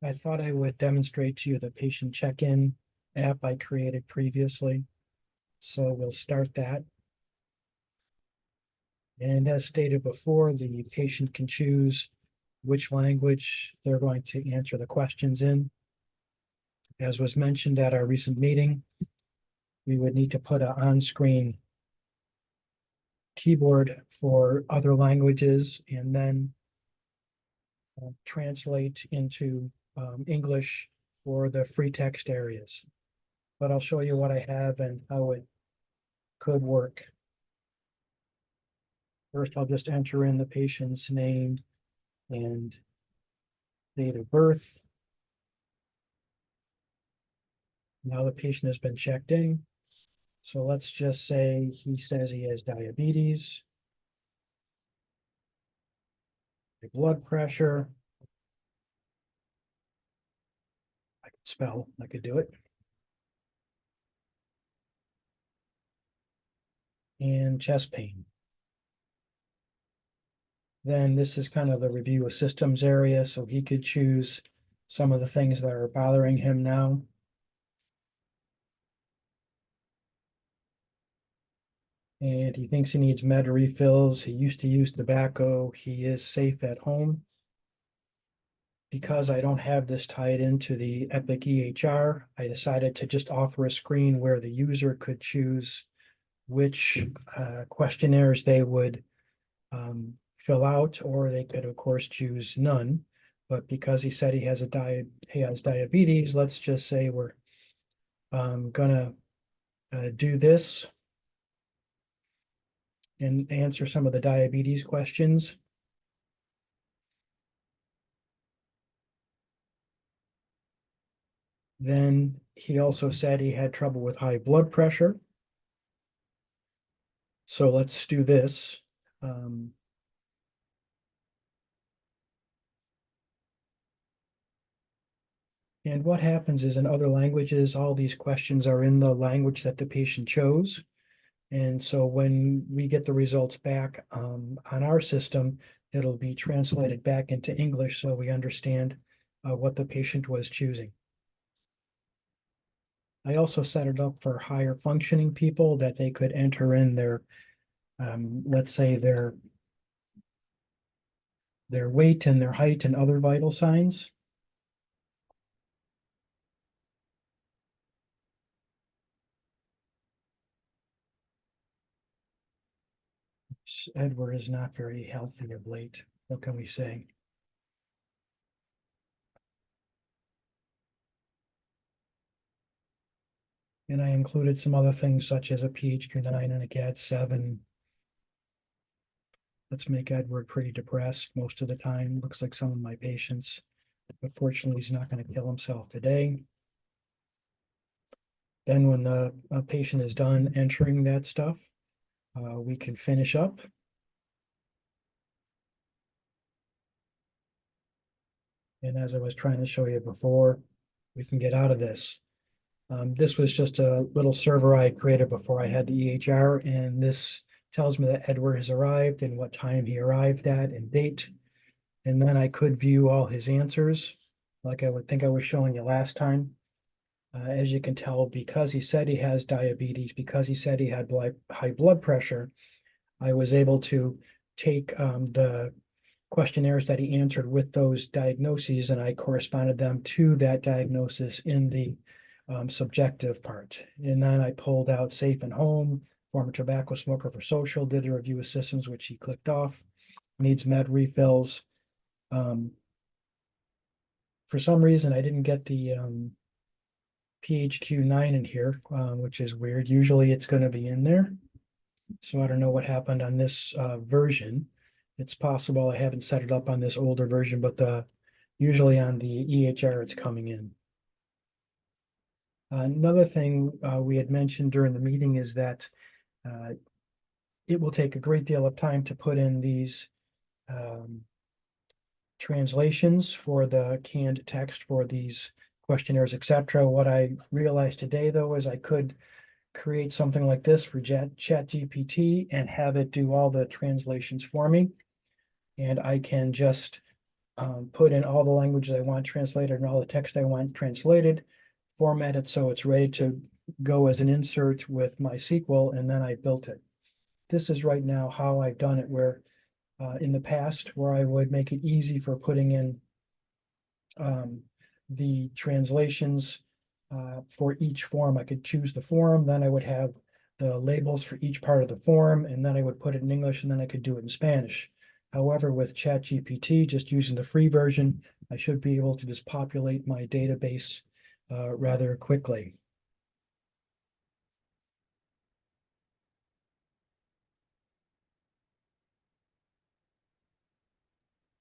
I thought I would demonstrate to you the patient check-in app I created previously. So we'll start that. And as stated before, the patient can choose which language they're going to answer the questions in. As was mentioned at our recent meeting, we would need to put an on-screen keyboard for other languages and then translate into English for the free text areas. But I'll show you what I have and how it could work. First, I'll just enter in the patient's name and date of birth. Now the patient has been checked in. So let's just say he says he has diabetes, blood pressure. I could spell, I could do it. And chest pain. Then this is kind of the review of systems area, so he could choose some of the things that are bothering him now. And he thinks he needs med refills. He used to use tobacco. He is safe at home. Because I don't have this tied into the Epic EHR, I decided to just offer a screen where the user could choose which questionnaires they would fill out, or they could, of course, choose none. But because he said he has diabetes, let's just say we're gonna do this and answer some of the diabetes questions. Then he also said he had trouble with high blood pressure. So let's do this. And what happens is in other languages, all these questions are in the language that the patient chose. And so when we get the results back on our system, it'll be translated back into English so we understand what the patient was choosing. I also set it up for higher functioning people that they could enter in their, let's say their weight and their height and other vital signs. Edward is not very healthy of late. What can we say? And I included some other things such as a PHQ-9 and a GAD-7. Let's make Edward pretty depressed most of the time. Looks like some of my patients. But fortunately, he's not going to kill himself today. Then when the patient is done entering that stuff, we can finish up. And as I was trying to show you before, we can get out of this. This was just a little server I created before I had the EHR, and this tells me that Edward has arrived and what time he arrived at and date. And then I could view all his answers, like I would think I was showing you last time. As you can tell, because he said he has diabetes, because he said he had high blood pressure, I was able to take the questionnaires that he answered with those diagnoses, and I corresponded them to that diagnosis in the subjective part. And then I pulled out safe and home, former tobacco smoker for social, did a review of systems, which he clicked off, needs med refills. For some reason, I didn't get the PHQ-9 in here, which is weird. Usually it's going to be in there. So I don't know what happened on this version. It's possible I haven't set it up on this older version, but usually on the EHR it's coming in. Another thing we had mentioned during the meeting is that it will take a great deal of time to put in these translations for the canned text for these questionnaires, etc. What I realized today, though, is I could create something like this for ChatGPT and have it do all the translations for me. And I can just put in all the languages I want translated and all the text I want translated, format it so it's ready to go as an insert with MySQL, and then I built it. This is right now how I've done it, where in the past, where I would make it easy for putting in the translations for each form. I could choose the form, then I would have the labels for each part of the form, and then I would put it in English, and then I could do it in Spanish. However, with ChatGPT, just using the free version, I should be able to just populate my database rather quickly.